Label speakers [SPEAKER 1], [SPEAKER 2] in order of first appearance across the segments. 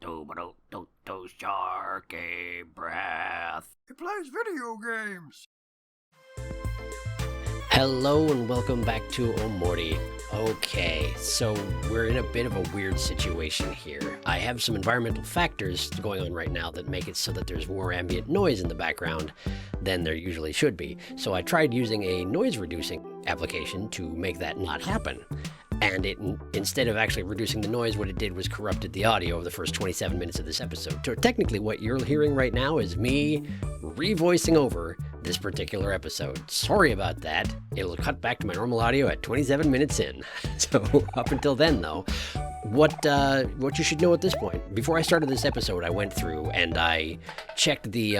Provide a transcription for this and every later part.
[SPEAKER 1] SharkyBreath.
[SPEAKER 2] He plays video games.
[SPEAKER 1] Hello and welcome back to Omori. Okay, so we're in a bit of a weird situation here. I have some environmental factors going on right now that make it so that there's more ambient noise in the background than there usually should be. So I tried using a noise reducing application to make that not happen. And it, instead of actually reducing the noise, what it did was corrupted the audio of the first 27 minutes of this episode. So technically what you're hearing right now is me revoicing over this particular episode. Sorry about that. It'll cut back to my normal audio at 27 minutes in. So up until then, though, what you should know at this point. Before I started this episode, I went through and I checked the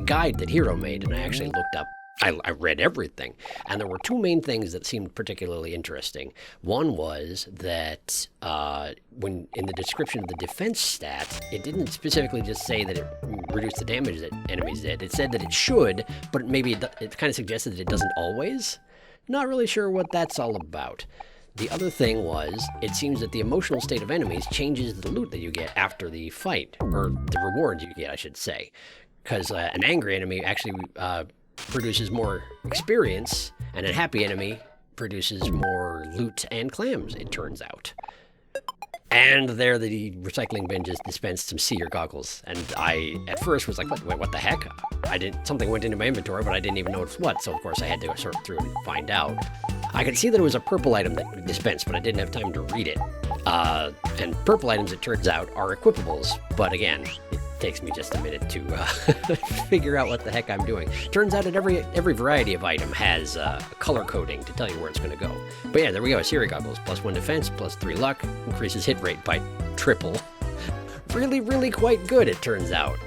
[SPEAKER 1] guide that Hero made, and I actually looked up. I read everything, and there were two main things that seemed particularly interesting. One was that when in the description of the defense stat, it didn't specifically just say that it reduced the damage that enemies did. It said that it should, but maybe it kind of suggested that it doesn't always. Not really sure what that's all about. The other thing was, it seems that the emotional state of enemies changes the loot that you get after the fight, or the rewards you get, I should say. Because an angry enemy actually produces more experience, and a happy enemy produces more loot and clams, it turns out. And there the recycling bin just dispensed some seer goggles, and I at first was like, what the heck? Something went into my inventory, but I didn't even notice what, so of course I had to sort through and find out. I could see that it was a purple item that dispensed, but I didn't have time to read it. And purple items, it turns out, are equipables, but again, it takes me just a minute to figure out what the heck I'm doing. Turns out that every variety of item has color coding to tell you where it's going to go. But yeah, there we go. Seer goggles, +1 defense, +3 luck, increases hit rate by triple. Really, really quite good, it turns out.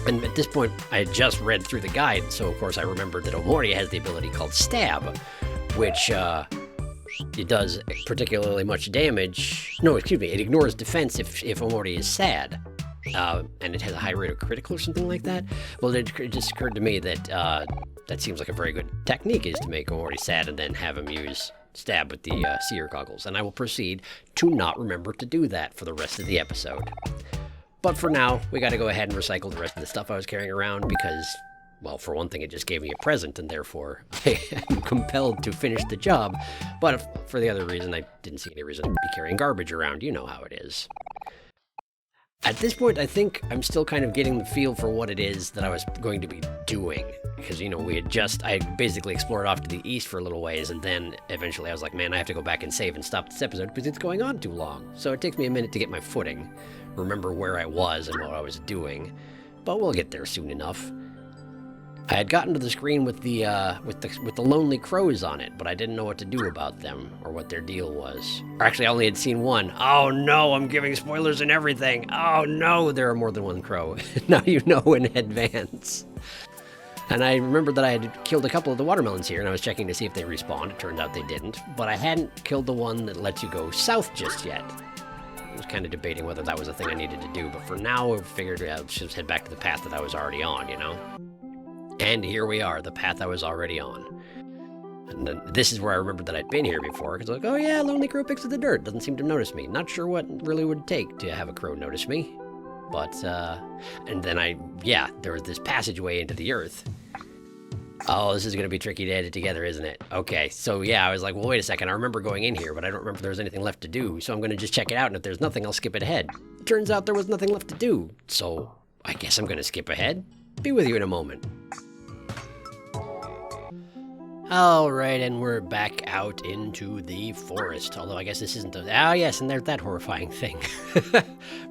[SPEAKER 1] And at this point, I had just read through the guide, so of course I remembered that Omori has the ability called Stab, which it does particularly much damage. No, excuse me, it ignores defense if Omori is sad. And it has a high rate of critical or something like that. Well, it just occurred to me that that seems like a very good technique, is to make Omori sad and then have him use Stab with the seer goggles. And I will proceed to not remember to do that for the rest of the episode. But for now, we got to go ahead and recycle the rest of the stuff I was carrying around because, well, for one thing, it just gave me a present, and therefore I am compelled to finish the job. But for the other reason, I didn't see any reason to be carrying garbage around. You know how it is. At this point, I think I'm still kind of getting the feel for what it is that I was going to be doing. Because, I basically explored off to the east for a little ways, and then eventually I was like, man, I have to go back and save and stop this episode because it's going on too long. So it takes me a minute to get my footing, remember where I was and what I was doing. But we'll get there soon enough. I had gotten to the screen with the lonely crows on it, but I didn't know what to do about them or what their deal was. Or actually, I only had seen one. Oh no, I'm giving spoilers and everything. Oh no, there are more than one crow. Now you know in advance. And I remembered that I had killed a couple of the watermelons here, and I was checking to see if they respawned. It turned out they didn't, but I hadn't killed the one that lets you go south just yet. I was kind of debating whether that was a thing I needed to do, but for now, I figured I'd just head back to the path that I was already on, And here we are, the path I was already on. And then this is where I remembered that I'd been here before, because I was like, oh yeah, lonely crow picks at the dirt, doesn't seem to notice me. Not sure what really would take to have a crow notice me. But, and then there was this passageway into the earth. Oh, this is going to be tricky to edit together, isn't it? Okay, so yeah, I was like, well, wait a second, I remember going in here, but I don't remember if there was anything left to do, so I'm going to just check it out, and if there's nothing, I'll skip it ahead. It turns out there was nothing left to do, so I guess I'm going to skip ahead. Be with you in a moment. Alright, and we're back out into the forest, although I guess this isn't oh yes, and there's that horrifying thing.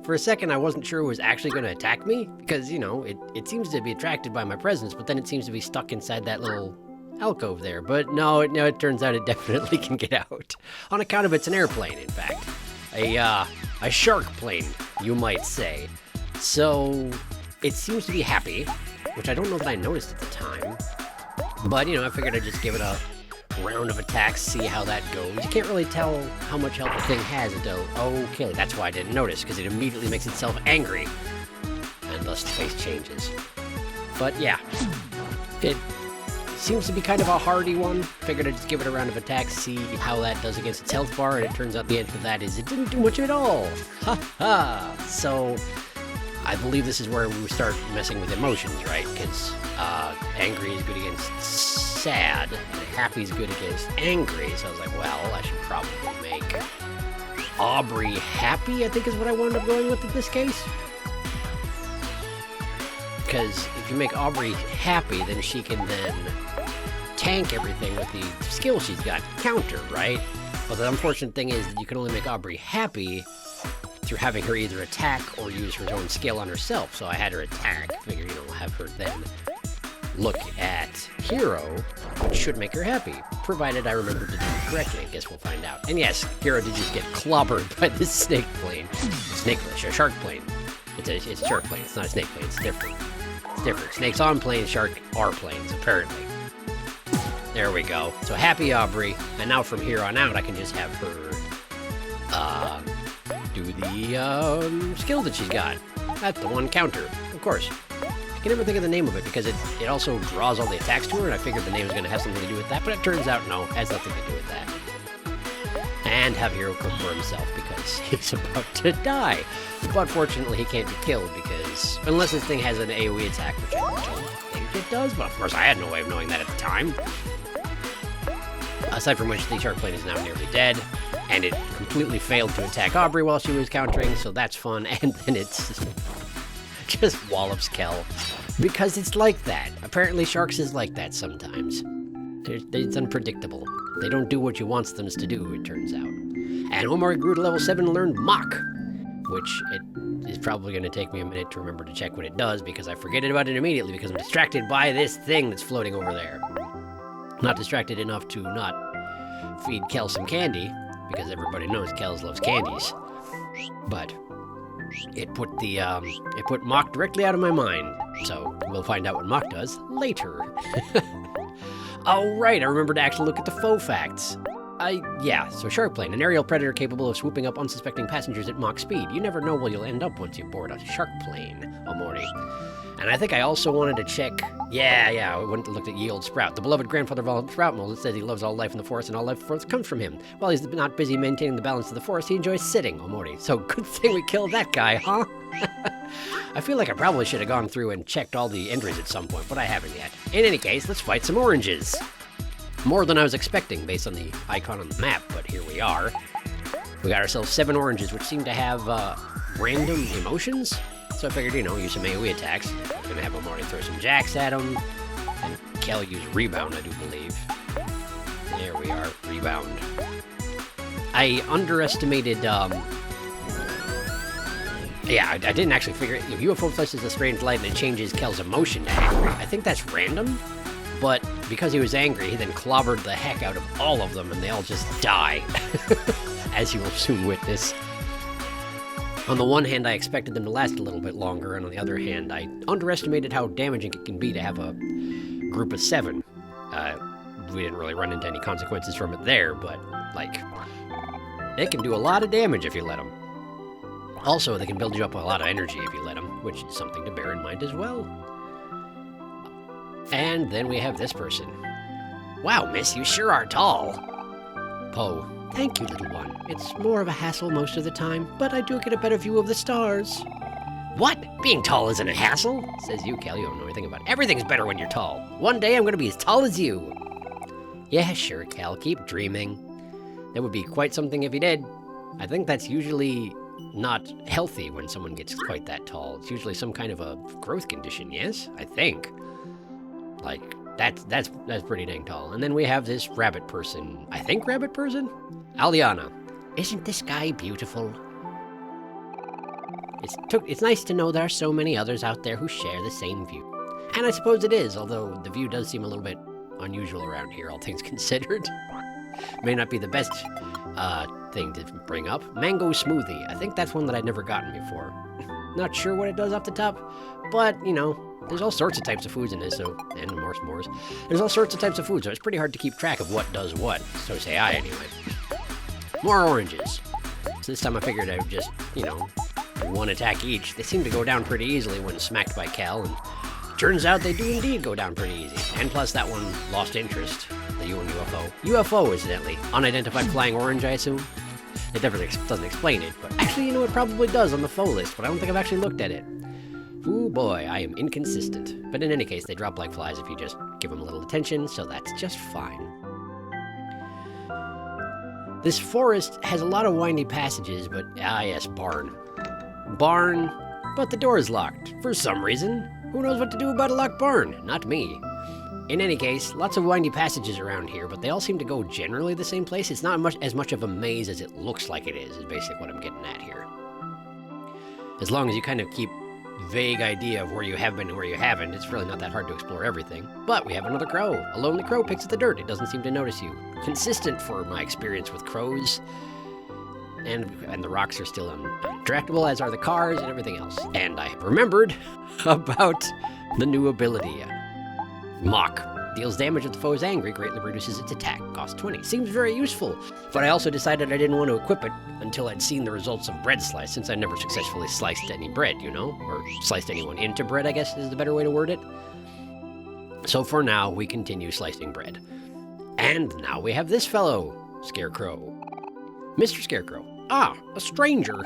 [SPEAKER 1] For a second I wasn't sure it was actually going to attack me, because, it seems to be attracted by my presence, but then it seems to be stuck inside that little alcove there. But no, it turns out it definitely can get out. On account of it's an airplane, in fact. A shark plane, you might say. So, it seems to be happy, which I don't know that I noticed at the time. But, I figured I'd just give it a round of attacks, see how that goes. You can't really tell how much health the thing has until, okay, that's why I didn't notice, because it immediately makes itself angry. And thus the face changes. But yeah, it seems to be kind of a hardy one. Figured I'd just give it a round of attack, see how that does against its health bar, and it turns out the answer to that is it didn't do much at all. Ha ha! So, I believe this is where we start messing with emotions, right? Because angry is good against sad, and happy is good against angry. So I was like, well, I should probably make Aubrey happy, I think is what I wound up going with in this case. Because if you make Aubrey happy, then she can then tank everything with the skill she's got, counter, right? But the unfortunate thing is that you can only make Aubrey happy through having her either attack or use her own skill on herself. So I had her attack, figure, have her then look at Hero, which should make her happy, provided I remember to do it correctly. I guess we'll find out. And yes, Hero did just get clobbered by this snake plane. A shark plane. It's a shark plane, it's not a snake plane, it's different. It's different. Snakes on planes, shark are planes, apparently. There we go. So happy Aubrey, and now from here on out I can just have her do the skill that she's got. That's the one counter, of course. I can never think of the name of it because it also draws all the attacks to her, and I figured the name was going to have something to do with that, but it turns out no, it has nothing to do with that. And have Hero cook for himself because he's about to die. But fortunately he can't be killed because, unless this thing has an AoE attack, which I don't think it does, but of course I had no way of knowing that at the time. Aside from which, the shark plane is now nearly dead, and it completely failed to attack Aubrey while she was countering, so that's fun, and then it's just wallops Kel. Because it's like that. Apparently Sharks is like that sometimes. It's unpredictable. They don't do what you want them to do, it turns out. And Omori grew to level 7 and learned Mock, which it is probably going to take me a minute to remember to check what it does, because I forget about it immediately because I'm distracted by this thing that's floating over there. Not distracted enough to not feed Kel some candy, because everybody knows Kels loves candies. But it put Mock directly out of my mind, so we'll find out what Mock does later. Oh right, I remember to actually look at the faux facts. So shark plane, an aerial predator capable of swooping up unsuspecting passengers at Mach speed. You never know where you'll end up once you board a shark plane, Omori. And I think I also wanted to check, I went and looked at Ye Old Sprout. The beloved grandfather of all Sprout mold says he loves all life in the forest and all life in the forest comes from him. While he's not busy maintaining the balance of the forest, he enjoys sitting, Omori. So good thing we killed that guy, huh? I feel like I probably should have gone through and checked all the entries at some point, but I haven't yet. In any case, let's fight some oranges. More than I was expecting based on the icon on the map, but here we are. We got ourselves 7 oranges, which seem to have random emotions. So I figured, use some AoE attacks. I'm gonna have Omori throw some jacks at him. And Kel use Rebound, I do believe. There we are, Rebound. I underestimated, I didn't actually figure it. UFO flashes a strange light and it changes Kel's emotion to angry. I think that's random, but because he was angry, he then clobbered the heck out of all of them and they all just die. As you will soon witness. On the one hand, I expected them to last a little bit longer, and on the other hand, I underestimated how damaging it can be to have a group of 7. We didn't really run into any consequences from it there, but, they can do a lot of damage if you let them. Also, they can build you up a lot of energy if you let them, which is something to bear in mind as well. And then we have this person. Wow, miss, you sure are tall. Poe. Thank you, little one. It's more of a hassle most of the time, but I do get a better view of the stars. What? Being tall isn't a hassle? Says you, Kel. You don't know anything about it. Everything's better when you're tall. One day I'm going to be as tall as you. Yeah, sure, Kel. Keep dreaming. That would be quite something if you did. I think that's usually not healthy when someone gets quite that tall. It's usually some kind of a growth condition, yes? I think. That's pretty dang tall. And then we have this rabbit person. I think rabbit person? Aliana. Isn't this guy beautiful? It's nice to know there are so many others out there who share the same view. And I suppose it is, although the view does seem a little bit unusual around here, all things considered. May not be the best thing to bring up. Mango smoothie. I think that's one that I'd never gotten before. Not sure what it does off the top, but, there's all sorts of types of foods in this, and more s'mores. There's all sorts of types of food, so it's pretty hard to keep track of what does what. So say I, anyway. More oranges. So this time I figured I would just, one attack each. They seem to go down pretty easily when smacked by Kel, and Turns out they do indeed go down pretty easy. And plus that one lost interest, the UN UFO. UFO, incidentally. Unidentified flying orange, I assume? It never doesn't explain it, but actually, you know, it probably does on the faux list, but I don't think I've actually looked at it. Ooh boy, I am inconsistent. But in any case, they drop like flies if you just give them a little attention, so that's just fine. This forest has a lot of windy passages, but yes, barn. Barn, but the door is locked, for some reason. Who knows what to do about a locked barn? Not me. In any case, lots of windy passages around here, but they all seem to go generally the same place. It's not as much of a maze as it looks like it is basically what I'm getting at here. As long as you kind of keep vague idea of where you have been and where you haven't, it's really not that hard to explore everything. But we have another crow. A lonely crow picks at the dirt. It doesn't seem to notice you. Consistent for my experience with crows. And the rocks are still untractable, as are the cars and everything else. And I have remembered about the new ability. Mock. Deals damage if the foe is angry, greatly reduces its attack. Cost 20. Seems very useful. But I also decided I didn't want to equip it until I'd seen the results of bread slice, since I never successfully sliced any bread, you know? Or sliced anyone into bread, I guess is the better way to word it. So for now, we continue slicing bread. And now we have this fellow, Scarecrow. Mr. Scarecrow. Ah, a stranger.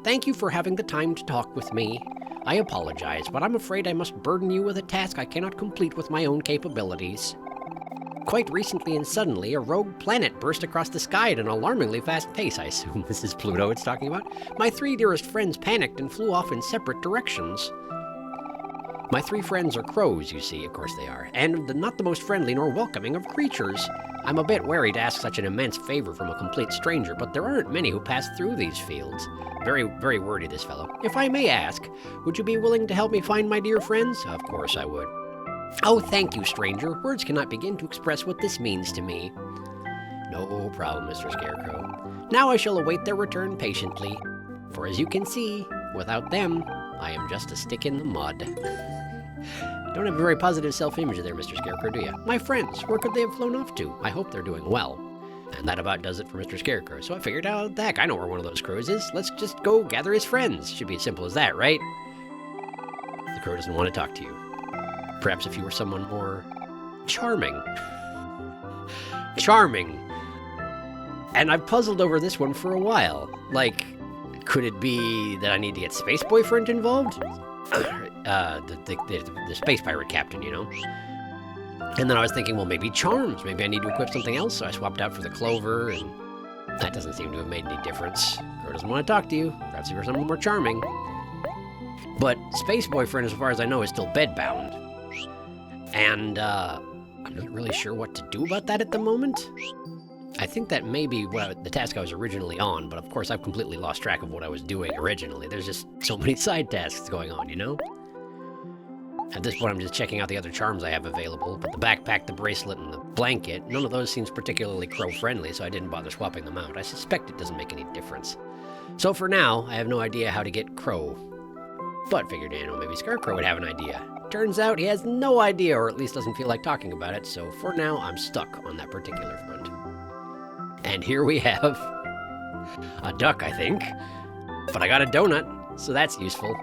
[SPEAKER 1] Thank you for having the time to talk with me. I apologize, but I'm afraid I must burden you with a task I cannot complete with my own capabilities. Quite recently and suddenly, a rogue planet burst across the sky at an alarmingly fast pace. I assume this is Pluto it's talking about. My 3 dearest friends panicked and flew off in separate directions. My 3 friends are crows, you see, of course they are, and not the most friendly nor welcoming of creatures. I'm a bit wary to ask such an immense favor from a complete stranger, but there aren't many who pass through these fields. Very, very wordy, this fellow. If I may ask, would you be willing to help me find my dear friends? Of course I would. Oh, thank you, stranger. Words cannot begin to express what this means to me. No problem, Mr. Scarecrow. Now I shall await their return patiently, for as you can see, without them, I am just a stick in the mud. Don't have a very positive self-image there, Mr. Scarecrow, do you? My friends, where could they have flown off to? I hope they're doing well. And that about does it for Mr. Scarecrow. So I figured out, the heck, I know where one of those crows is. Let's just go gather his friends. Should be as simple as that, right? The crow doesn't want to talk to you. Perhaps if you were someone more charming. Charming. And I've puzzled over this one for a while. Like, could it be that I need to get Space Boyfriend involved? The space pirate captain, you know? And then I was thinking, well, maybe charms. Maybe I need to equip something else, so I swapped out for the clover, and that doesn't seem to have made any difference. Crow doesn't want to talk to you. Perhaps you were someone more charming. But Space Boyfriend, as far as I know, is still bedbound. And, I'm not really sure what to do about that at the moment. I think that may be the task I was originally on, but of course I've completely lost track of what I was doing originally. There's just so many side tasks going on, you know? At this point, I'm just checking out the other charms I have available, but the backpack, the bracelet, and the blanket, none of those seems particularly crow-friendly, so I didn't bother swapping them out. I suspect it doesn't make any difference. So for now, I have no idea how to get crow. But figured, you know, maybe Scarecrow would have an idea. Turns out he has no idea, or at least doesn't feel like talking about it, so for now, I'm stuck on that particular front. And here we have a duck, I think. But I got a donut, so that's useful.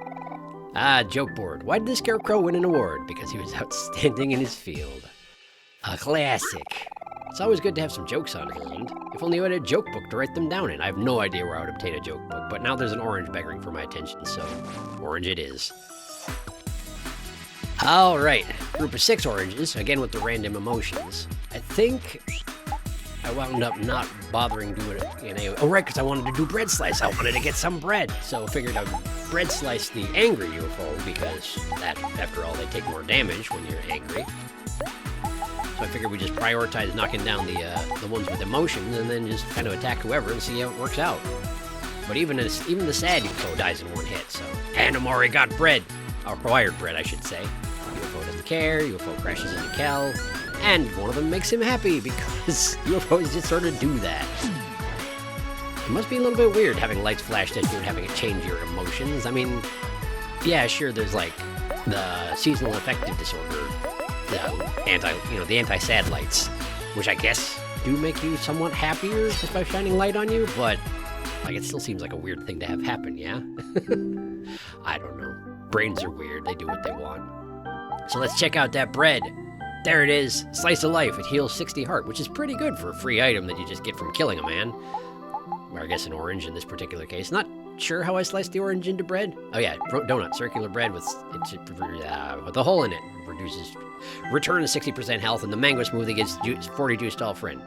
[SPEAKER 1] Ah, joke board. Why did the Scarecrow win an award? Because he was outstanding in his field. A classic. It's always good to have some jokes on hand. If only you had a joke book to write them down in. I have no idea where I would obtain a joke book, but now there's an orange begging for my attention, so orange it is. All right, group of 6 oranges, again with the random emotions. I think I wound up not bothering doing it in a... Oh, right, because I wanted to do bread slice. I wanted to get some bread. So I figured I'd bread slice the angry UFO, because that, after all, they take more damage when you're angry. So I figured we just prioritize knocking down the ones with emotions, and then just kind of attack whoever and see how it works out. But even the sad UFO dies in one hit, so... And Omori got bread. Or acquired bread, I should say. UFO doesn't care, UFO crashes into Kel. And one of them makes him happy, because UFOs just sort of do that. It must be a little bit weird having lights flashed at you and having it change your emotions. I mean, yeah, sure, there's like the seasonal affective disorder, the anti-sad lights, which I guess do make you somewhat happier just by shining light on you, but like it still seems like a weird thing to have happen, yeah? I don't know. Brains are weird, they do what they want. So let's check out that bread. There it is, slice of life. It heals 60 heart, which is pretty good for a free item that you just get from killing a man. Or I guess an orange in this particular case. Not sure how I sliced the orange into bread. Oh yeah, donut, circular bread with a hole in it. Returns 60% health, and the mango smoothie gives 40 juice to all friend.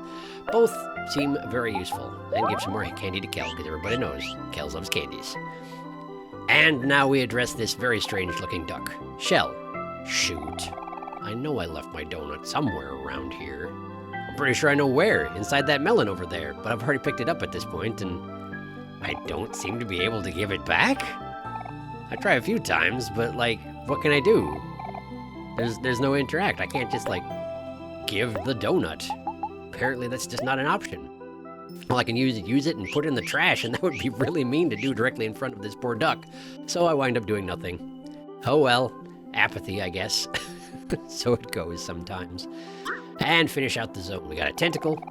[SPEAKER 1] Both seem very useful, and give some more candy to Kel, because everybody knows Kel loves candies. And now we address this very strange looking duck. Shell. Shoot. I know I left my donut somewhere around here. I'm pretty sure I know where, inside that melon over there, but I've already picked it up at this point, and I don't seem to be able to give it back? I try a few times, but like, what can I do? There's no interact. I can't just like, give the donut. Apparently that's just not an option. Well, I can use it and put it in the trash, and that would be really mean to do directly in front of this poor duck. So I wind up doing nothing. Oh well, apathy, I guess. So it goes sometimes. And finish out the zone. We got a tentacle.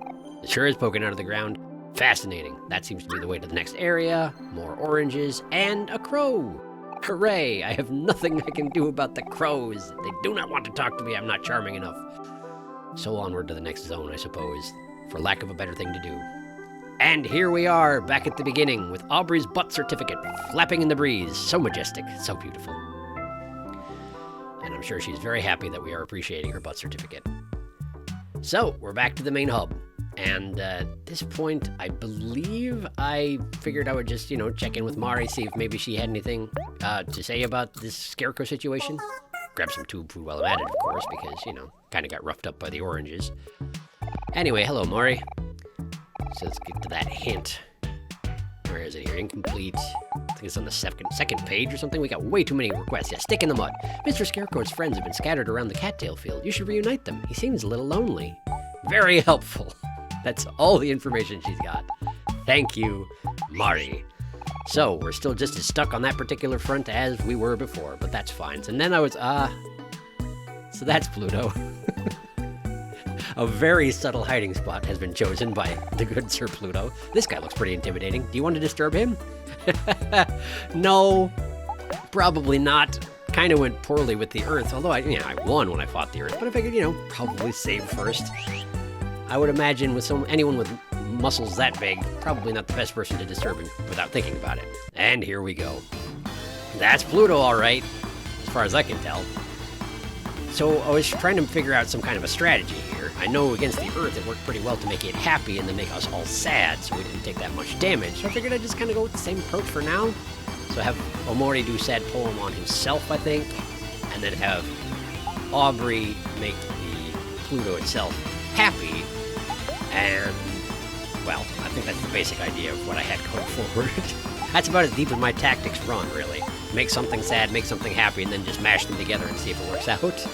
[SPEAKER 1] It sure is poking out of the ground. Fascinating. That seems to be the way to the next area. More oranges, and a crow. Hooray! I have nothing I can do about the crows. They do not want to talk to me. I'm not charming enough. So onward to the next zone, I suppose, for lack of a better thing to do. And here we are, back at the beginning, with Aubrey's butt certificate flapping in the breeze. So majestic, so beautiful. And I'm sure she's very happy that we are appreciating her butt certificate. So, we're back to the main hub. And at this point, I believe I figured I would just, check in with Mari, see if maybe she had anything to say about this scarecrow situation. Grab some tube food while I'm at it, of course, because, kind of got roughed up by the oranges. Anyway, hello, Mari. So let's get to that hint. Where is it here? Incomplete. I think it's on the second page or something. We got way too many requests. Yeah, stick in the mud. Mr. Scarecrow's friends have been scattered around the cattail field. You should reunite them. He seems a little lonely. Very helpful. That's all the information she's got. Thank you, Mari. So, we're still just as stuck on that particular front as we were before, but that's fine. And then I was, so that's Pluto. A very subtle hiding spot has been chosen by the good Sir Pluto. This guy looks pretty intimidating. Do you want to disturb him? No, probably not. Kind of went poorly with the Earth, although I won when I fought the Earth, but I figured, probably save first. I would imagine with anyone with muscles that big, probably not the best person to disturb him without thinking about it. And here we go. That's Pluto, all right, as far as I can tell. So I was trying to figure out some kind of a strategy here. I know against the Earth it worked pretty well to make it happy and then make us all sad, so we didn't take that much damage. So I figured I'd just kind of go with the same approach for now. So have Omori do sad poem on himself, I think, and then have Aubrey make the Pluto itself happy. And, well, I think that's the basic idea of what I had going forward. That's about as deep as my tactics run, really. Make something sad, make something happy, and then just mash them together and see if it works out. But,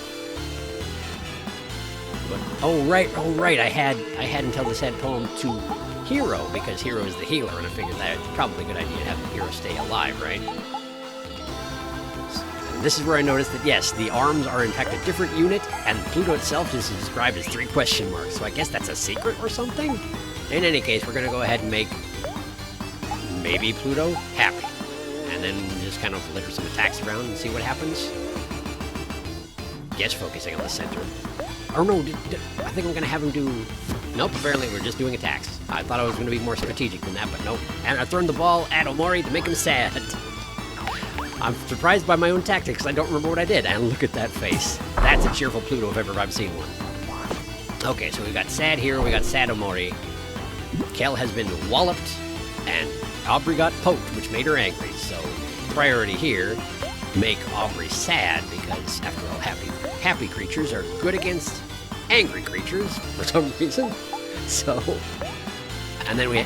[SPEAKER 1] oh right, I had until this sad poem to Hero, because Hero is the healer, and I figured that was probably a good idea to have the hero stay alive, right? And this is where I noticed that, yes, the arms are in fact a different unit, and Pluto itself is described as 3 question marks, so I guess that's a secret or something? In any case, we're going to go ahead and make maybe Pluto happy, and then just kind of litter some attacks around and see what happens. Guess focusing on the center. Or no, I think I'm going to have him do... Nope, apparently we're just doing attacks. I thought I was going to be more strategic than that, but nope. And I thrown the ball at Omori to make him sad. I'm surprised by my own tactics. I don't remember what I did. And look at that face. That's a cheerful Pluto if ever I've seen one. Okay, so we got sad Hero, we got sad Omori. Kel has been walloped, and Aubrey got poked, which made her angry. So priority here, make Aubrey sad, because after all, happy creatures are good against angry creatures for some reason. So, and then we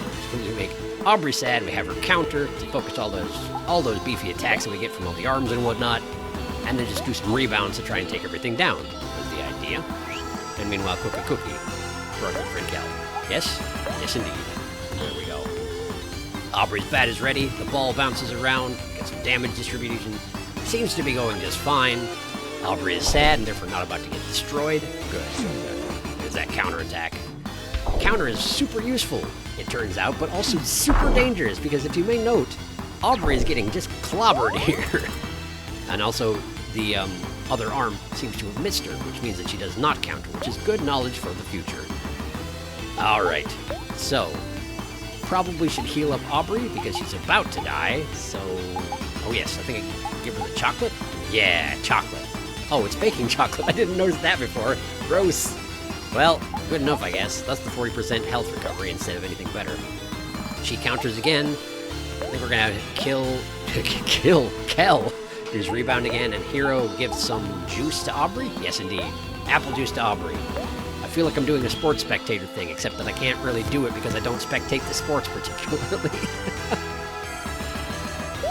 [SPEAKER 1] make Aubrey sad. We have her counter to focus all those beefy attacks that we get from all the arms and whatnot, and then just do some rebounds to try and take everything down. Was the idea. And meanwhile, cook a cookie for our good friend Kel. Yes, yes indeed. There we go. Aubrey's bat is ready. The ball bounces around. Get some damage distribution. Seems to be going just fine. Aubrey is sad and therefore not about to get destroyed. Good. There's that counterattack. Counter is super useful, it turns out, but also super dangerous, because if you may note, Aubrey is getting just clobbered here. And also, the other arm seems to have missed her, which means that she does not counter, which is good knowledge for the future. Alright, so probably should heal up Aubrey because she's about to die, so... Oh yes, I think I can give her the chocolate? Yeah, chocolate. Oh, it's baking chocolate. I didn't notice that before. Gross. Well, good enough, I guess. That's the 40% health recovery instead of anything better. She counters again. I think we're gonna kill Kel. There's rebound again, and Hero gives some juice to Aubrey? Yes, indeed. Apple juice to Aubrey. I feel like I'm doing a sports spectator thing, except that I can't really do it because I don't spectate the sports particularly.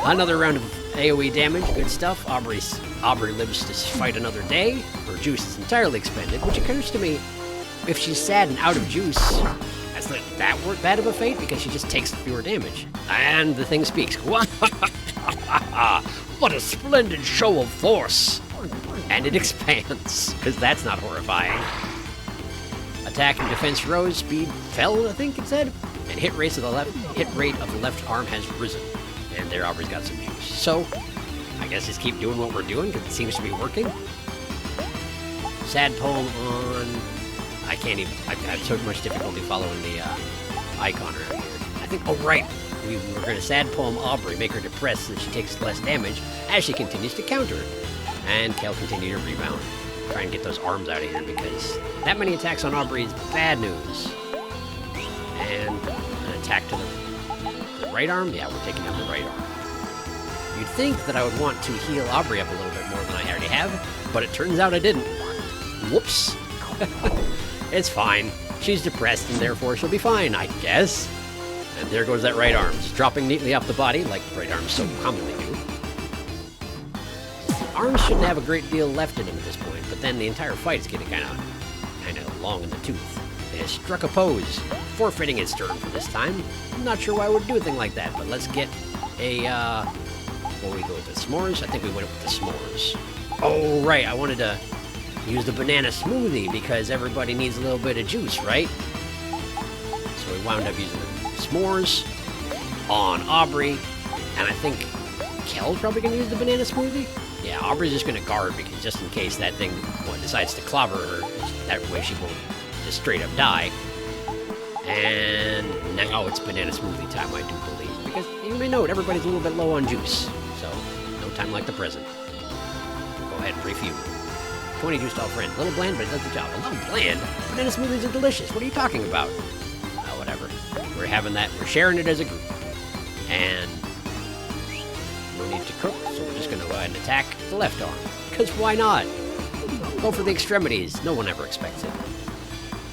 [SPEAKER 1] Another round of AoE damage, good stuff. Aubrey lives to fight another day. Her juice is entirely expended, which occurs to me, if she's sad and out of juice, that's not that bad of a fate because she just takes fewer damage. And the thing speaks. What a splendid show of force! And it expands, because that's not horrifying. Attack and defense rose, speed fell, I think it said, and hit rate of the left arm has risen. And there Aubrey's got some juice. So, I guess just keep doing what we're doing, because it seems to be working. Sad poem on... I can't even... I have so much difficulty following the icon around here. I think... Oh, right! We were going to sad poem Aubrey, make her depressed so that she takes less damage as she continues to counter. And Kel continue to rebound. Try and get those arms out of here because that many attacks on Aubrey is bad news. And an attack to the right arm? Yeah, we're taking out the right arm. You'd think that I would want to heal Aubrey up a little bit more than I already have, but it turns out I didn't. Whoops. It's fine. She's depressed and therefore she'll be fine, I guess. And there goes that right arm, just dropping neatly off the body like right arms so commonly do. Arms shouldn't have a great deal left in them at this point, but then the entire fight is getting kind of long in the tooth. It has struck a pose, forfeiting its turn for this time. I'm not sure why I would do a thing like that, but let's get a, what we go with the Smores? I think we went with the Smores. Oh, right, I wanted to use the banana smoothie because everybody needs a little bit of juice, right? So we wound up using the Smores on Aubrey, and I think Kel's probably going to use the banana smoothie? Yeah, Aubrey's just going to guard because just in case that thing decides to clobber her, that way she won't just straight up die. And now it's banana smoothie time, I do believe, because you may note everybody's a little bit low on juice, so no time like the present. Go ahead and refuel. 20 juice to all friend. A little bland, but it does the job. A little bland? Banana smoothies are delicious. What are you talking about? Oh, whatever. We're having that. We're sharing it as a group. And no need to cook, so we're just going to go ahead and attack the left arm. Because why not? Go for the extremities. No one ever expects it.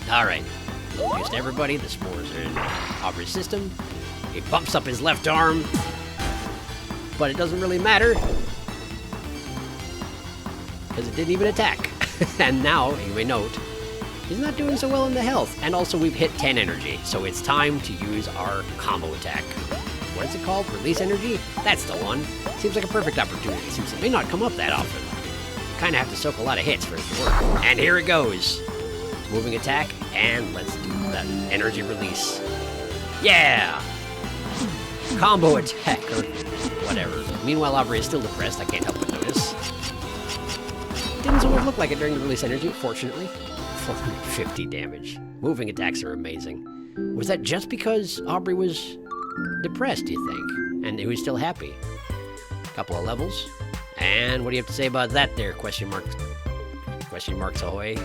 [SPEAKER 1] Alright. Little juice to everybody. The Smores are in Aubrey's system. He bumps up his left arm. But it doesn't really matter. Because it didn't even attack. And now, you may note, he's not doing so well in the health. And also we've hit 10 energy, so it's time to use our combo attack. What is it called? Release energy? That's the one. Seems like a perfect opportunity, since it may not come up that often. You kind of have to soak a lot of hits for it to work. And here it goes. Moving attack, and let's do that energy release. Yeah! Combo attack, or whatever. Meanwhile, Aubrey is still depressed, I can't help but notice. Didn't sort of look like it during the release energy, fortunately. 450 damage. Moving attacks are amazing. Was that just because Aubrey was depressed, do you think? And he was still happy? Couple of levels. And what do you have to say about that there? Question marks. Question marks ahoy.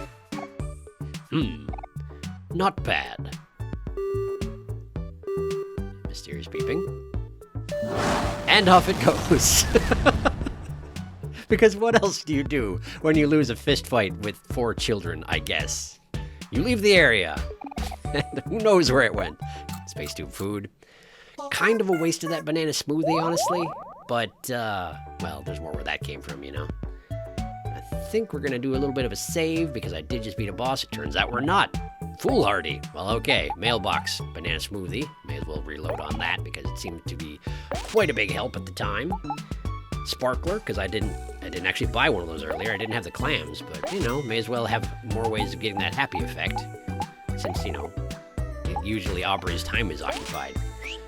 [SPEAKER 1] Not bad. Mysterious beeping. And off it goes. Because what else do you do when you lose a fist fight with 4 children, I guess? You leave the area. And who knows where it went? Space tube food. Kind of a waste of that banana smoothie, honestly. But, well, there's more where that came from, you know? I think we're gonna do a little bit of a save because I did just beat a boss. It turns out we're not. Foolhardy. Well, okay. Mailbox. Banana smoothie. May as well reload on that because it seemed to be quite a big help at the time. Sparkler, because I didn't actually buy one of those earlier. I didn't have the clams, but, you know, may as well have more ways of getting that happy effect. Since, you know, usually Aubrey's time is occupied.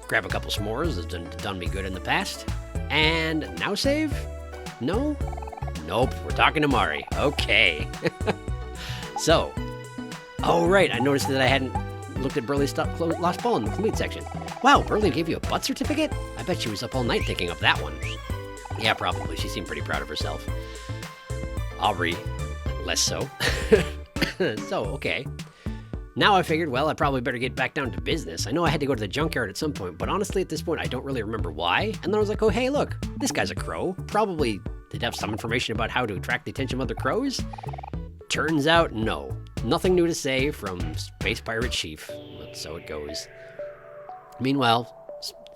[SPEAKER 1] Grab a couple s'mores, that's done me good in the past. And now save? No? Nope, we're talking to Mari. Okay. So, oh right, I noticed that I hadn't looked at Burley's lost ball in the complete section. Wow, Burley gave you a butt certificate? I bet she was up all night thinking of that one. Yeah, probably. She seemed pretty proud of herself. Aubrey, less so. So, okay. Now I figured, well, I probably better get back down to business. I know I had to go to the junkyard at some point, but honestly, at this point, I don't really remember why. And then I was like, oh, hey, look, this guy's a crow. Probably did have some information about how to attract the attention of other crows. Turns out, no. Nothing new to say from Space Pirate Chief. But so it goes. Meanwhile,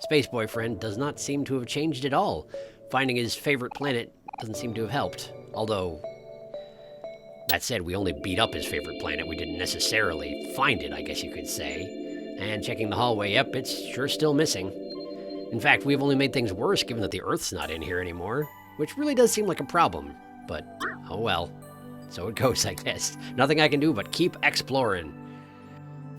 [SPEAKER 1] Space Boyfriend does not seem to have changed at all. Finding his favorite planet doesn't seem to have helped. Although, that said, we only beat up his favorite planet. We didn't necessarily find it, I guess you could say. And checking the hallway, yep, it's sure still missing. In fact, we've only made things worse given that the Earth's not in here anymore, which really does seem like a problem. But, oh well. So it goes, I guess. Nothing I can do but keep exploring.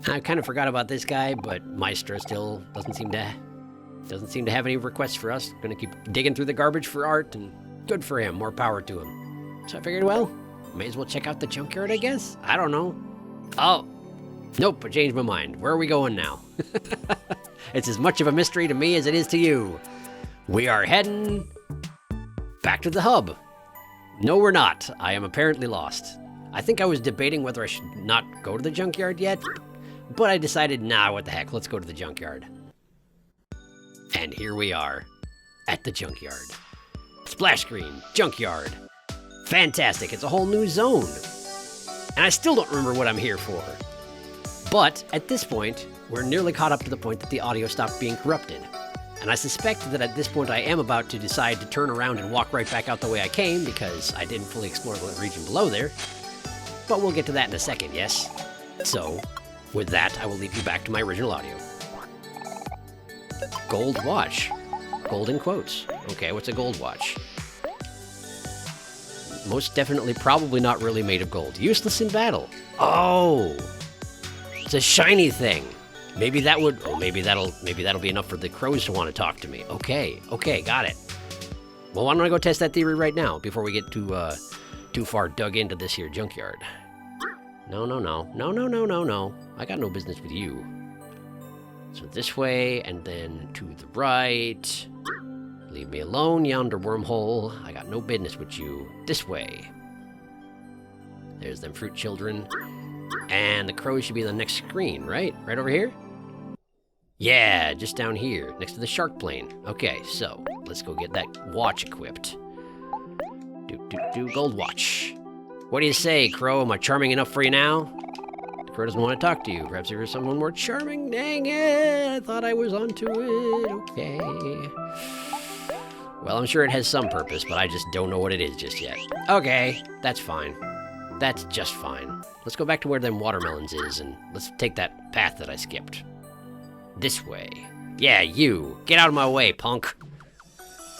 [SPEAKER 1] I kind of forgot about this guy, but Maestro still doesn't seem to have any requests for us. Gonna keep digging through the garbage for art, and good for him, more power to him. So I figured, well, may as well check out the junkyard, I guess? I don't know. Oh, nope, I changed my mind. Where are we going now? It's as much of a mystery to me as it is to you. We are heading back to the hub. No, we're not. I am apparently lost. I think I was debating whether I should not go to the junkyard yet, but I decided, nah, what the heck, let's go to the junkyard. And here we are, at the junkyard. Splash screen, junkyard. Fantastic, it's a whole new zone. And I still don't remember what I'm here for. But at this point, we're nearly caught up to the point that the audio stopped being corrupted. And I suspect that at this point I am about to decide to turn around and walk right back out the way I came because I didn't fully explore the region below there. But we'll get to that in a second, yes? So, with that, I will lead you back to my original audio. Gold watch. Gold in quotes. Okay, what's a gold watch? Most definitely probably not really made of gold. Useless in battle. Oh! It's a shiny thing. Maybe that would, oh, maybe that'll be enough for the crows to want to talk to me. Okay, got it. Well, why don't I go test that theory right now before we get too far dug into this here junkyard. No. I got no business with you. So this way, and then to the right. Leave me alone, yonder wormhole. I got no business with you. This way. There's them fruit children. And the crows should be on the next screen, right? Right over here? Yeah, just down here, next to the shark plane. Okay, so let's go get that watch equipped. Gold watch. What do you say, Crow? Am I charming enough for you now? The Crow doesn't want to talk to you. Perhaps there is someone more charming. Dang it! I thought I was onto it. Okay. Well, I'm sure it has some purpose, but I just don't know what it is just yet. Okay, that's fine. That's just fine. Let's go back to where them watermelons is, and let's take that path that I skipped. This way. Yeah, you. Get out of my way, punk.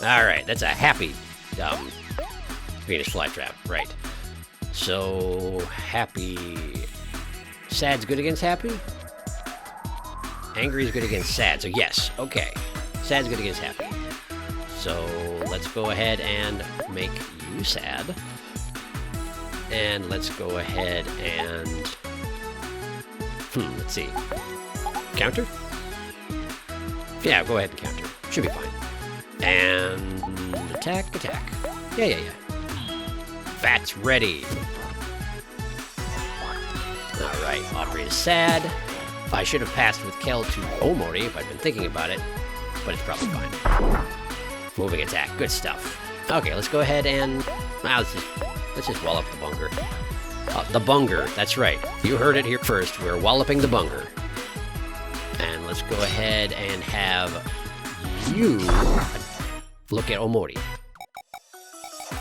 [SPEAKER 1] Alright, that's a happy, Venus flytrap. Right. So, happy... Sad's good against happy? Angry is good against sad, so yes. Okay. Sad's good against happy. So, let's go ahead and make you sad. And let's go ahead and... let's see. Counter? Yeah, go ahead and counter. Should be fine. And... attack. Yeah. Fat's ready. Alright, Aubrey is sad. I should have passed with Kel to Omori if I'd been thinking about it, but it's probably fine. Moving attack, good stuff. Okay, let's go ahead and... let's just wall up the bunger. The bunger, that's right. You heard it here first. We're walloping the bunger. And let's go ahead and have you look at Omori.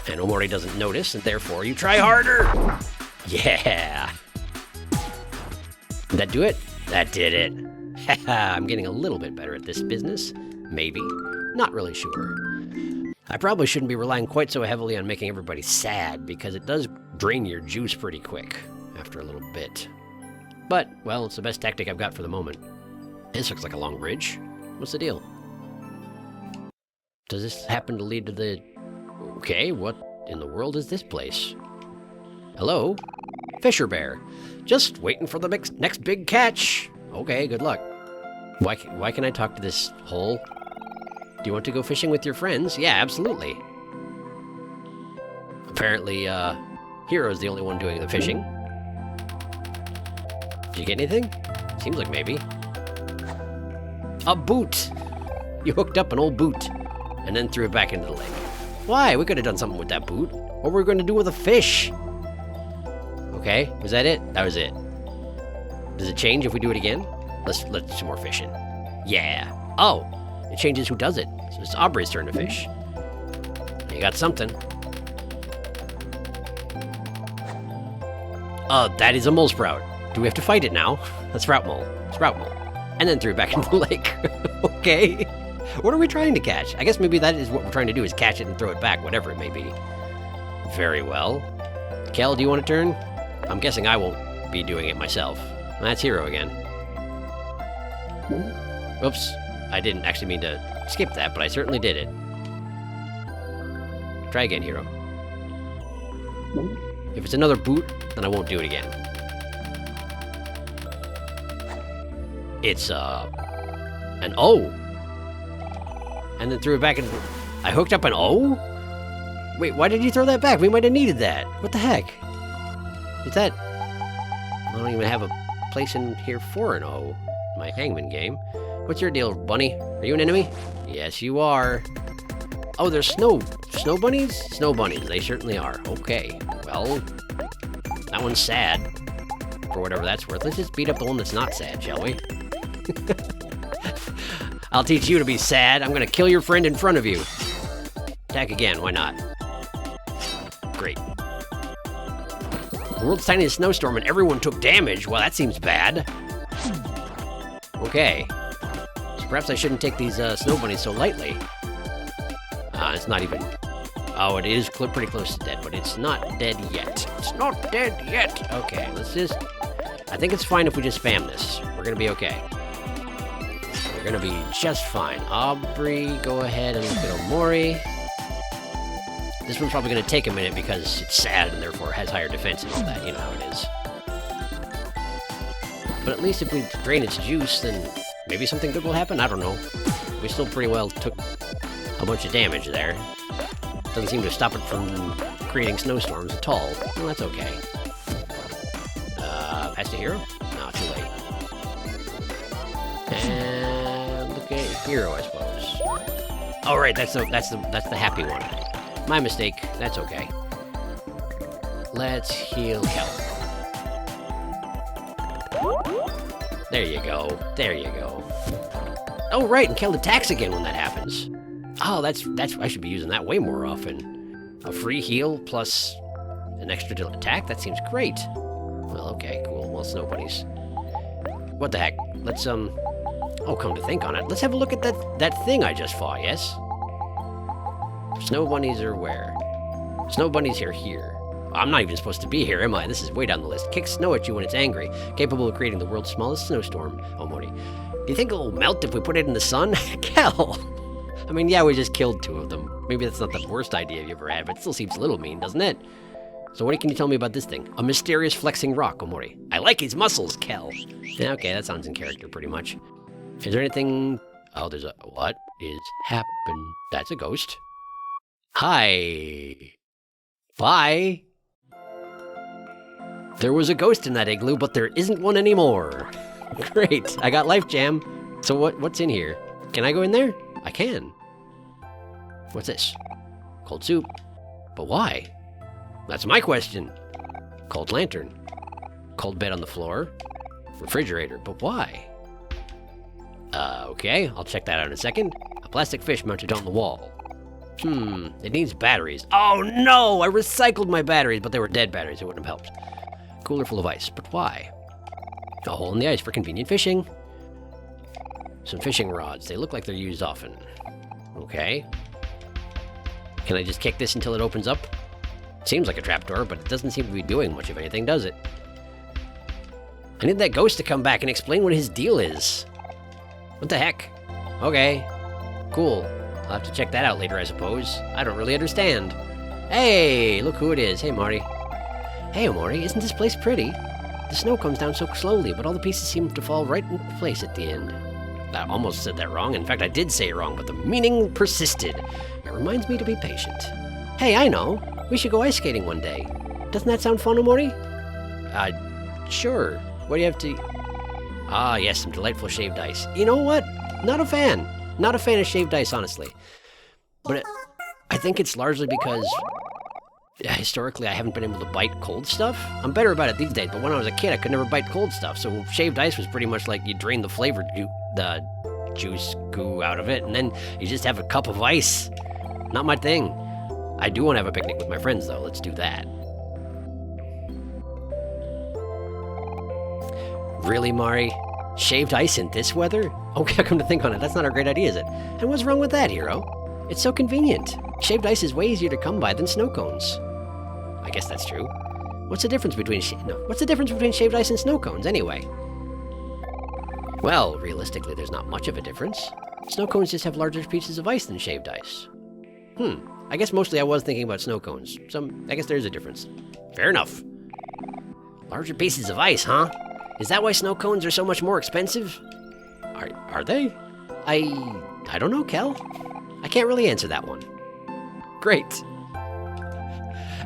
[SPEAKER 1] And Omori doesn't notice, and therefore you try harder! Yeah! Did that do it? That did it. I'm getting a little bit better at this business. Maybe. Not really sure. I probably shouldn't be relying quite so heavily on making everybody sad, because it does drain your juice pretty quick after a little bit. But, well, it's the best tactic I've got for the moment. This looks like a long bridge. What's the deal? Does this happen to lead to the... Okay, what in the world is this place? Hello? Fisher bear. Just waiting for the next big catch. Okay, good luck. Why can I talk to this hole? Do you want to go fishing with your friends? Yeah, absolutely. Apparently, Hero's the only one doing the fishing. Did you get anything? Seems like maybe. A boot! You hooked up an old boot and then threw it back into the lake. Why? We could have done something with that boot. What were we going to do with a fish? Okay, was that it? That was it. Does it change if we do it again? Let's do some more fishing. Yeah. Oh, it changes who does it. So it's Aubrey's turn to fish. You got something. That is a mole sprout. Do we have to fight it now? That's sprout mole. Sprout mole. And then threw it back into the lake. Okay. What are we trying to catch? I guess maybe that is what we're trying to do, is catch it and throw it back, whatever it may be. Very well. Kel, do you want to turn? I'm guessing I won't be doing it myself. That's Hero again. Oops. I didn't actually mean to skip that, but I certainly did it. Try again, Hero. If it's another boot, then I won't do it again. It's, an O. And then threw it back and... I hooked up an O? Wait, why did you throw that back? We might have needed that. What the heck? Is that... I don't even have a place in here for an O. My Hangman game. What's your deal, Bunny? Are you an enemy? Yes, you are. Oh, there's snow bunnies? Snow bunnies, they certainly are. Okay, well, that one's sad. For whatever that's worth. Let's just beat up the one that's not sad, shall we? I'll teach you to be sad. I'm gonna kill your friend in front of you. Attack again, why not? Great. The world's tiniest snowstorm and everyone took damage. Well, that seems bad. Okay. So perhaps I shouldn't take these snow bunnies so lightly. It's not even... Oh, it is pretty close to dead, but it's not dead yet. It's not dead yet! Okay, let's just... I think it's fine if we just spam this. We're gonna be okay. We're gonna be just fine. Aubrey, go ahead and look at Omori. This one's probably gonna take a minute because it's sad and therefore has higher defense and all that. You know how it is. But at least if we drain its juice, then maybe something good will happen? I don't know. We still pretty well took a bunch of damage there. Doesn't seem to stop it from creating snowstorms at all. Well, that's okay. Pass to Hero? No, too late. And look at Hero, I suppose. Oh, right, that's the happy one. My mistake. That's okay. Let's heal Kel. There you go. There you go. Oh, right, and Kel attacks again when that happens. Oh, that's I should be using that way more often. A free heal plus an extra attack? That seems great. Well, okay, cool. Well, snow bunnies. What the heck? Let's, oh, come to think on it. Let's have a look at that thing I just fought, yes? Snow bunnies are where? Snow bunnies are here. I'm not even supposed to be here, am I? This is way down the list. Kicks snow at you when it's angry. Capable of creating the world's smallest snowstorm. Omori. Do you think it'll melt if we put it in the sun? Kel! I mean, yeah, we just killed 2 of them. Maybe that's not the worst idea you ever had, but it still seems a little mean, doesn't it? So what can you tell me about this thing? A mysterious flexing rock, Omori. I like his muscles, Kel. Yeah, okay, that sounds in character pretty much. Is there anything... Oh, there's a... What is happening? That's a ghost. Hi. Bye. There was a ghost in that igloo, but there isn't one anymore. Great, I got life jam. So what's in here? Can I go in there? I can. What's this? Cold soup. But why? That's my question. Cold lantern. Cold bed on the floor. Refrigerator. But why? Okay, I'll check that out in a second. A plastic fish mounted on the wall. It needs batteries. Oh no! I recycled my batteries, but they were dead batteries. It wouldn't have helped. Cooler full of ice. But why? A hole in the ice for convenient fishing. Some fishing rods. They look like they're used often. Okay. Can I just kick this until it opens up? Seems like a trapdoor, but it doesn't seem to be doing much of anything, does it? I need that ghost to come back and explain what his deal is. What the heck? Okay. Cool. I'll have to check that out later, I suppose. I don't really understand. Hey, look who it is. Hey, Marty. Hey, Omori, isn't this place pretty? The snow comes down so slowly, but all the pieces seem to fall right into place at the end. I almost said that wrong. In fact, I did say it wrong, but the meaning persisted. It reminds me to be patient. Hey, I know. We should go ice skating one day. Doesn't that sound fun, Omori? Sure. What do you have to... Ah, yes, some delightful shaved ice. You know what? Not a fan. Not a fan of shaved ice, honestly. But I think it's largely because... historically, I haven't been able to bite cold stuff. I'm better about it these days, but when I was a kid, I could never bite cold stuff. So shaved ice was pretty much like you drain the flavor, the juice goo out of it, and then you just have a cup of ice. Not my thing. I do want to have a picnic with my friends, though. Let's do that. Really, Mari? Shaved ice in this weather? Okay, come to think on it, that's not a great idea, is it? And what's wrong with that, hero? It's so convenient. Shaved ice is way easier to come by than snow cones. I guess that's true. What's the difference between shaved ice and snow cones, anyway? Well, realistically, there's not much of a difference. Snow cones just have larger pieces of ice than shaved ice. I guess mostly I was thinking about snow cones. I guess there is a difference. Fair enough. Larger pieces of ice, huh? Is that why snow cones are so much more expensive? Are they? I don't know, Kel. I can't really answer that one. Great.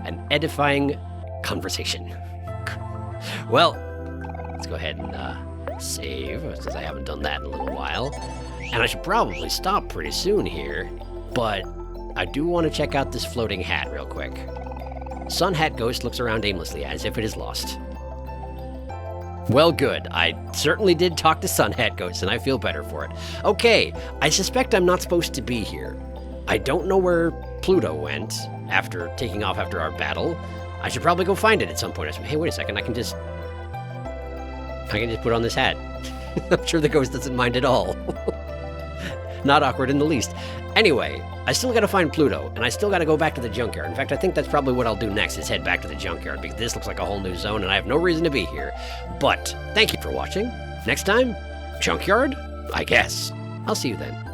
[SPEAKER 1] An edifying conversation. Well, let's go ahead and save, since I haven't done that in a little while. And I should probably stop pretty soon here, but I do want to check out this floating hat real quick. Sun Hat Ghost looks around aimlessly as if it is lost. Well, good. I certainly did talk to Sun Hat Ghost, and I feel better for it. Okay, I suspect I'm not supposed to be here. I don't know where Pluto went after taking off after our battle. I should probably go find it at some point. Hey, wait a second. I can just put on this hat. I'm sure the ghost doesn't mind at all. Not awkward in the least. Anyway, I still gotta find Pluto, and I still gotta go back to the junkyard. In fact, I think that's probably what I'll do next, is head back to the junkyard, because this looks like a whole new zone, and I have no reason to be here. But, thank you for watching. Next time, junkyard? I guess. I'll see you then.